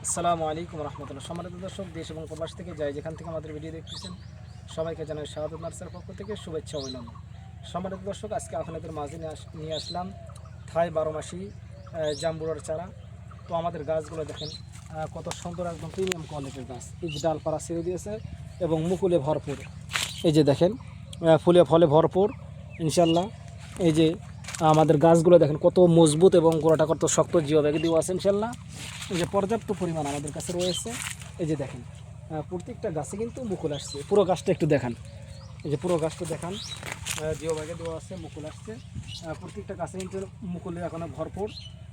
আসসালামু আলাইকুম রহমতুল্লাহ। সম্মানিত দর্শক, দেশ এবং প্রবাস থেকে যাই যেখান থেকে আমাদের ভিডিও দেখতেছেন সবাইকে জানাই শাহাদত নার্সের পক্ষ থেকে শুভেচ্ছা অভিনন্দন। সম্মানিত দর্শক, আজকে আপনাদের মাঝে নিয়ে আসলাম থাই 12 মাসি জাম্বুরার চারা। তো আমাদের গাছগুলো দেখেন কত সুন্দর, একদম প্রিমিয়াম কোয়ালিটির গাছ। এই যে ডালপাড়া ছেড়ে দিয়েছে এবং মুকুলে ভরপুর। এই যে দেখেন ফুলে ফলে ভরপুর ইনশাল্লাহ। এই যে আমাদের গাছগুলো দেখেন কত মজবুত এবং গোড়াটা কত শক্ত, জিও ব্যাগে দেওয়া আছে ইনশাল্লাহ। এই যে পর্যাপ্ত পরিমাণ আমাদের কাছে রয়েছে। এই যে দেখেন প্রত্যেকটা গাছে কিন্তু মুকুল আসছে। পুরো গাছটা একটু দেখান, এই যে পুরো গাছটা দেখান, জিও ব্যাগে দেওয়া আছে, মুকুল আসছে। প্রত্যেকটা গাছে কিন্তু মুকুলে এখনও ভরপুর।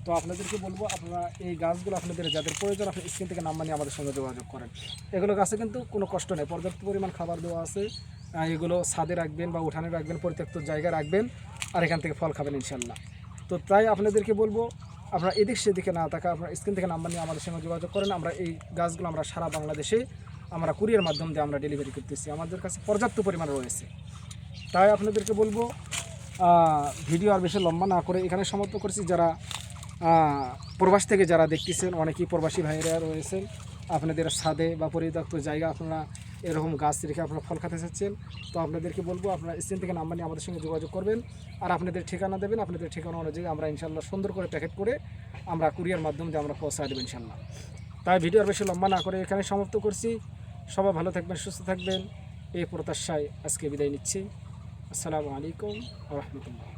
তো আপনাদেরকে বলবো, আপনারা এই গাছগুলো আপনাদের যাদের প্রয়োজন, আপনি স্ক্রিন থেকে নাম্বার নিয়ে আমাদের সঙ্গে যোগাযোগ করেন। এগুলো গাছে কিন্তু কোনো কষ্ট নেই, পর্যাপ্ত পরিমাণ খাবার দেওয়া আছে। এগুলো ছাদে রাখবেন বা উঠানে রাখবেন, পরিত্যক্ত জায়গায় রাখবেন, আর এখান থেকে ফল খাবেন ইনশাল্লাহ। তো তাই আপনাদেরকে বলবো, আপনারা এদিক সেদিকে না থাকা, আপনার স্ক্রিন থেকে নাম্বার নিয়ে আমাদের সঙ্গে যোগাযোগ করেন। আমরা এই গাছগুলো আমরা সারা বাংলাদেশে আমরা কুরিয়ার মাধ্যম দিয়ে আমরা ডেলিভারি করতেছি। আমাদের কাছে পর্যাপ্ত পরিমাণ রয়েছে। তাই আপনাদেরকে বলবো, ভিডিও আর বেশি লম্বা না করে এখানে সমাপ্ত করছি। যারা প্রবাস থেকে যারা দেখতেছেন, অনেকেই প্রবাসী ভাইয়েরা রয়েছেন, আপনাদের ছাদে বা পরিত্যক্ত জায়গা আপনারা এরকম গাছ রেখে আপনারা ফল খেতে চাচ্ছেন। তো আপনাদেরকে বলবো, আপনারা স্ক্রিন থেকে নাম্বার নিয়ে আমাদের সঙ্গে যোগাযোগ করবেন, আর আপনাদের ঠিকানা দেবেন। আপনাদের ঠিকানা অনুযায়ী আমরা ইনশাল্লাহ সুন্দর করে প্যাকেট করে আমরা কুরিয়ার মাধ্যমে আমরা পৌঁছায় দেবো ইনশাল্লাহ। তাই ভিডিও আর বেশি লম্বা না করে এখানে সমাপ্ত করছি। সবাই ভালো থাকবেন, সুস্থ থাকবেন, এই প্রত্যাশায় আজকে বিদায় নিচ্ছি। আসসালামু আলাইকুম ওয়া রাহমাতুল্লাহ।